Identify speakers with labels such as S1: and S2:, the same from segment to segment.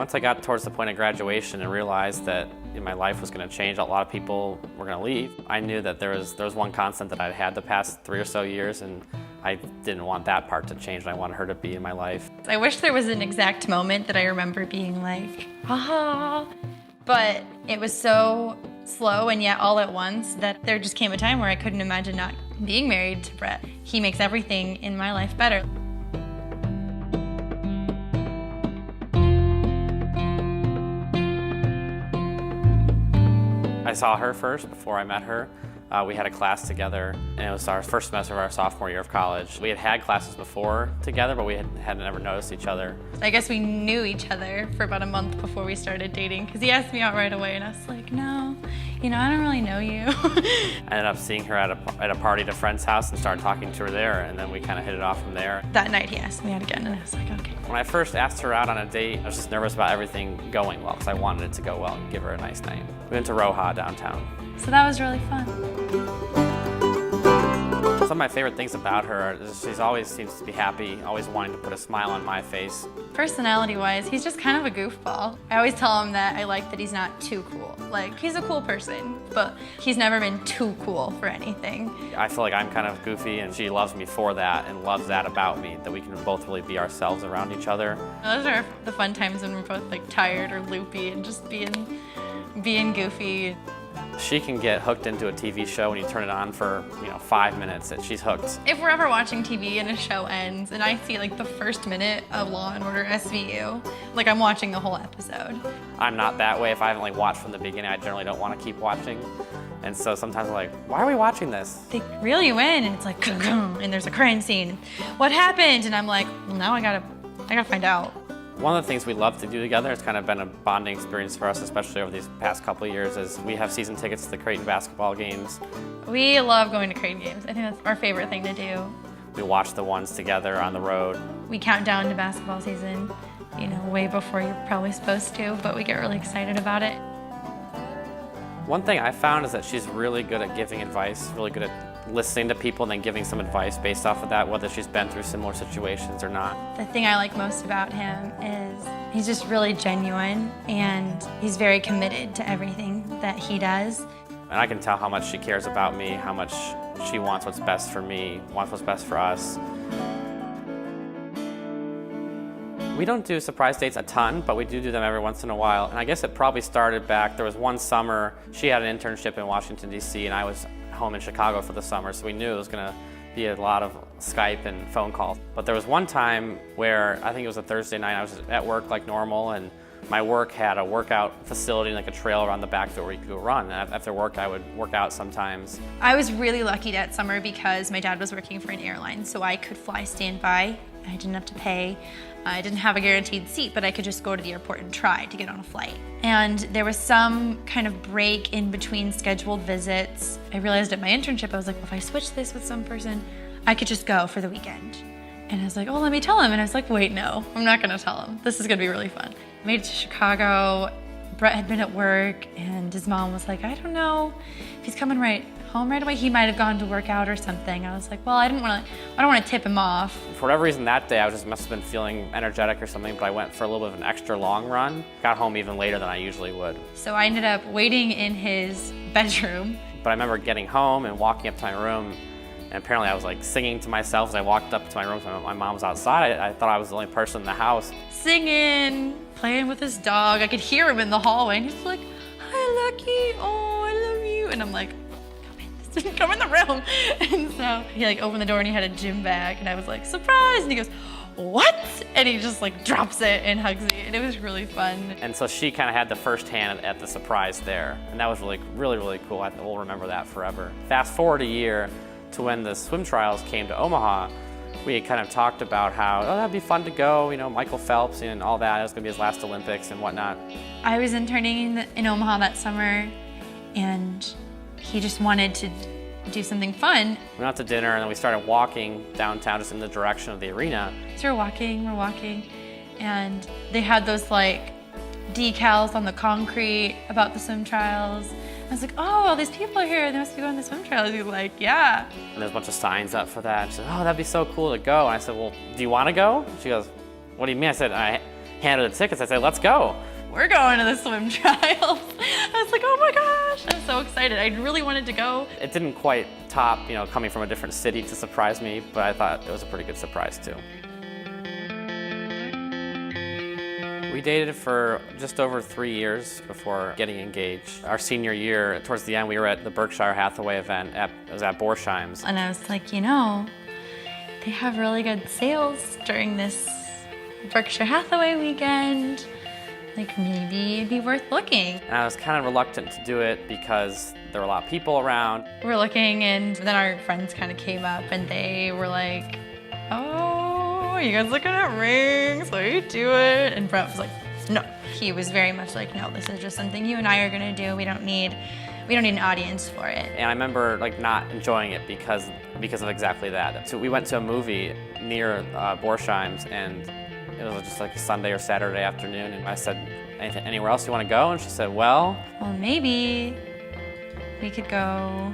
S1: Once I got towards the point of graduation and realized that my life was going to change, a lot of people were going to leave, I knew that there was one constant that I'd had the past 3 or so years, and I didn't want that part to change, and I wanted her to be in my life.
S2: I wish there was an exact moment that I remember being like, ah, but it was so slow and yet all at once that there just came a time where I couldn't imagine not being married to Brett. He makes everything in my life better.
S1: I saw her first before I met her. We had a class together, and it was our first semester of our sophomore year of college. We had had classes before together, but we hadn't ever noticed each other.
S2: I guess we knew each other for about a month before we started dating, because he asked me out right away, and I was like, no, I don't really know you.
S1: I ended up seeing her at a party at a friend's house and started talking to her there, and then we kind of hit it off from there.
S2: That night he asked me out again, and I was like, okay.
S1: When I first asked her out on a date, I was just nervous about everything going well, because I wanted it to go well and give her a nice name. We went to Omaha downtown.
S2: So that was really fun.
S1: Some of my favorite things about her is she always seems to be happy, always wanting to put a smile on my face.
S2: Personality-wise, he's just kind of a goofball. I always tell him that I like that he's not too cool. Like, he's a cool person, but he's never been too cool for anything.
S1: I feel like I'm kind of goofy, and she loves me for that and loves that about me, that we can both really be ourselves around each other.
S2: Those are the fun times when we're both like tired or loopy and just being goofy.
S1: She can get hooked into a TV show when you turn it on for 5 minutes, and she's hooked.
S2: If we're ever watching TV and a show ends and I see like the first minute of Law and Order SVU, like I'm watching the whole episode.
S1: I'm not that way. If I haven't watched from the beginning, I generally don't want to keep watching. And so sometimes I'm like, why are we watching this?
S2: They reel you in and it's like, and there's a crime scene. What happened? And I'm like, well, now I gotta find out.
S1: One of the things we love to do together, it's kind of been a bonding experience for us, especially over these past couple of years, is we have season tickets to the Creighton basketball games.
S2: We love going to Creighton games. I think that's our favorite thing to do.
S1: We watch the ones together on the road.
S2: We count down to basketball season, way before you're probably supposed to, but we get really excited about it.
S1: One thing I found is that she's really good at giving advice, really good at listening to people and then giving some advice based off of that, whether she's been through similar situations or not.
S2: The thing I like most about him is he's just really genuine, and he's very committed to everything that he does.
S1: And I can tell how much she cares about me, how much she wants what's best for me, wants what's best for us. We don't do surprise dates a ton, but we do them every once in a while. And I guess it probably started back, there was one summer, she had an internship in Washington, D.C., and I was home in Chicago for the summer, so we knew it was going to be a lot of Skype and phone calls. But there was one time where, I think it was a Thursday night, I was at work like normal, and my work had a workout facility, like a trail around the back door where you could go run. And after work, I would work out sometimes.
S2: I was really lucky that summer because my dad was working for an airline, so I could fly standby. I didn't have to pay. I didn't have a guaranteed seat, but I could just go to the airport and try to get on a flight. And there was some kind of break in between scheduled visits. I realized at my internship, I was like, well, if I switch this with some person, I could just go for the weekend. And I was like, oh, let me tell him. And I was like, wait, no, I'm not gonna tell him. This is gonna be really fun. I made it to Chicago. Brett had been at work, and his mom was like, I don't know if he's coming home right away. He might have gone to work out or something. I was like, well, I don't want to tip him off.
S1: For whatever reason that day, I must have been feeling energetic or something, but I went for a little bit of an extra long run. Got home even later than I usually would.
S2: So I ended up waiting in his bedroom.
S1: But I remember getting home and walking up to my room, and apparently I was like singing to myself as I walked up to my room. My mom was outside. I thought I was the only person in the house. Singing,
S2: playing with his dog. I could hear him in the hallway, and he's like, hi, Lucky, oh, I love you. And I'm like, come in the room. And so he opened the door and he had a gym bag, and I was like, surprise. And he goes, what? And he just drops it and hugs me, and it was really fun. And so she kind of had the first hand at the surprise there, and that was really, really, really cool. We'll remember that forever. Fast forward a year to when the swim trials came to Omaha. We had kind of talked about how, oh, that'd be fun to go, Michael Phelps and all that. It was gonna be his last Olympics and whatnot. I was interning in Omaha that summer, and he just wanted to do something fun. We went out to dinner, and then we started walking downtown just in the direction of the arena. So we're walking, and they had those decals on the concrete about the swim trials. I was like, oh, all these people are here. They must be going to the swim trials. He's like, yeah. And there's a bunch of signs up for that. She said, oh, that'd be so cool to go. And I said, well, do you want to go? She goes, what do you mean? I said,
S1: handed her the tickets. I said, let's go.
S2: We're going to the swim trials. I was like, oh my gosh, I'm so excited. I really wanted to go.
S1: It didn't quite top, coming from a different city to surprise me, but I thought it was a pretty good surprise too. We dated for just over 3 years before getting engaged. Our senior year, towards the end, we were at the Berkshire Hathaway event. It was at Borsheim's.
S2: And I was like, they have really good sales during this Berkshire Hathaway weekend. Like, maybe it'd be worth looking.
S1: And I was kind of reluctant to do it because there were a lot of people around.
S2: We were looking, and then our friends kind of came up, and they were like, oh, you guys looking at rings? Will you do it? And Brett was like, no. He was very much like, no, this is just something you and I are gonna do. We don't need an audience for it.
S1: And I remember not enjoying it because of exactly that. So we went to a movie near Borsheim's, and it was just like a Sunday or Saturday afternoon, and I said, anywhere else you want to go? And she said, well,
S2: maybe we could go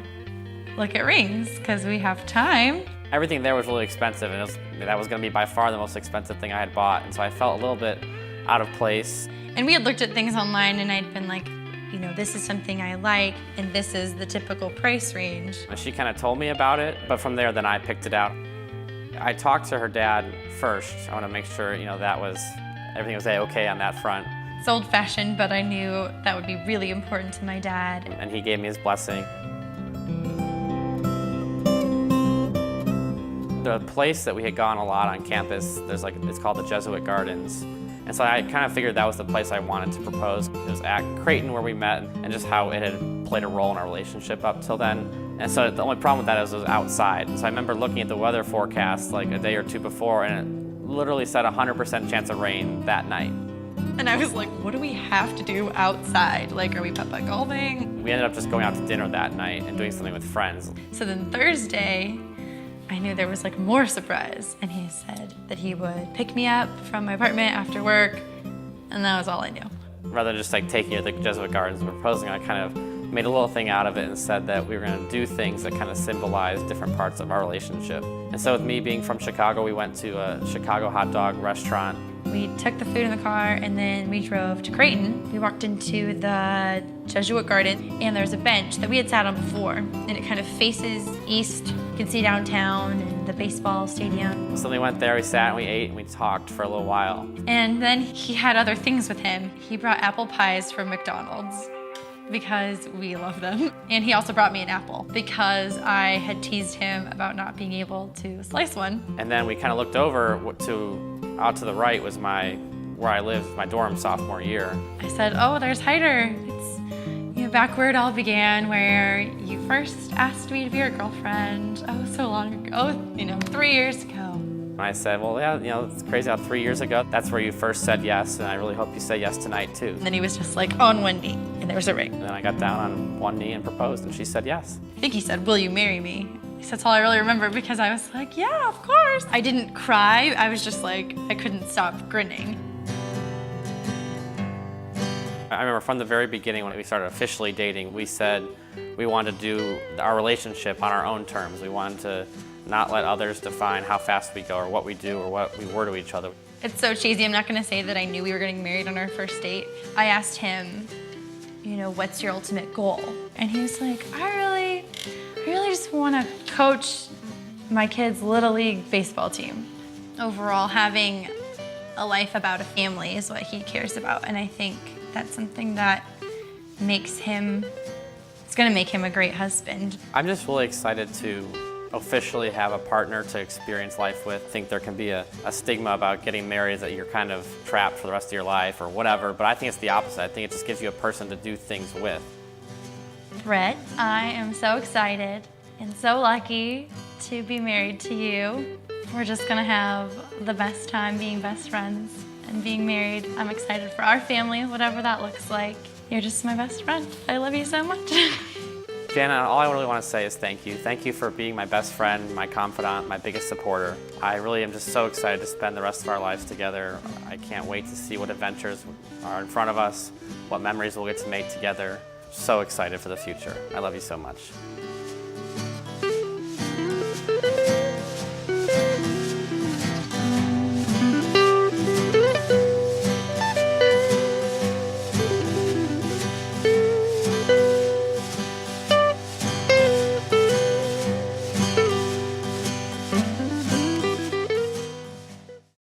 S2: look at rings because we have time.
S1: Everything there was really expensive, and that was going to be by far the most expensive thing I had bought, and so I felt a little bit out of place.
S2: And we had looked at things online, and I'd been like, this is something I like, and this is the typical price range.
S1: And she kind of told me about it, but from there, then I picked it out. I talked to her dad first. I want to make sure, everything was okay on that front.
S2: It's old-fashioned, but I knew that would be really important to my dad.
S1: And he gave me his blessing. The place that we had gone a lot on campus, it's called the Jesuit Gardens. And so I kind of figured that was the place I wanted to propose. It was at Creighton where we met, and just how it had played a role in our relationship up till then. And so the only problem with that is it was outside. And so I remember looking at the weather forecast like a day or two before, and it literally said 100% chance of rain that night.
S2: And I was like, what do we have to do outside? Like, are we putt-putt golfing?
S1: We ended up just going out to dinner that night and doing something with friends.
S2: So then Thursday, I knew there was more surprise, and he said that he would pick me up from my apartment after work, and that was all I knew.
S1: Rather than just taking you to the Jesuit Gardens and proposing, I kind of made a little thing out of it and said that we were going to do things that kind of symbolize different parts of our relationship. And so with me being from Chicago, we went to a Chicago hot dog restaurant.
S2: We took the food in the car, and then we drove to Creighton. We walked into the Jesuit Garden, and there's a bench that we had sat on before, and it kind of faces east. You can see downtown and the baseball stadium.
S1: So we went there, we sat, and we ate, and we talked for a little while.
S2: And then he had other things with him. He brought apple pies from McDonald's because we love them. And he also brought me an apple because I had teased him about not being able to slice one.
S1: And then we kind of looked over out to the right was where I lived my dorm sophomore year.
S2: I said, oh, there's Hyder. It's back where it all began, where you first asked me to be your girlfriend. Oh, so long ago, 3 years ago.
S1: And I said, well, yeah, it's crazy how 3 years ago, that's where you first said yes, and I really hope you say yes tonight too.
S2: And then he was just on one knee, and there was a ring.
S1: And then I got down on one knee and proposed, and she said yes.
S2: I think he said, will you marry me? That's all I really remember, because I was like, yeah, of course. I didn't cry. I was just I couldn't stop grinning.
S1: I remember from the very beginning when we started officially dating, we said we wanted to do our relationship on our own terms. We wanted to not let others define how fast we go or what we do or what we were to each other.
S2: It's so cheesy. I'm not going to say that I knew we were getting married on our first date. I asked him, what's your ultimate goal? And he was like, I really just want to coach my kids' Little League baseball team. Overall, having a life about a family is what he cares about, and I think that's something that it's going to make him a great husband.
S1: I'm just really excited to officially have a partner to experience life with. I think there can be a stigma about getting married that you're kind of trapped for the rest of your life or whatever, but I think it's the opposite. I think it just gives you a person to do things with.
S2: Brett, I am so excited and so lucky to be married to you. We're just gonna have the best time being best friends and being married. I'm excited for our family, whatever that looks like. You're just my best friend. I love you so much.
S1: Jana, all I really want to say is thank you. Thank you for being my best friend, my confidant, my biggest supporter. I really am just so excited to spend the rest of our lives together. I can't wait to see what adventures are in front of us, what memories we'll get to make together. So excited for the future. I love you so much.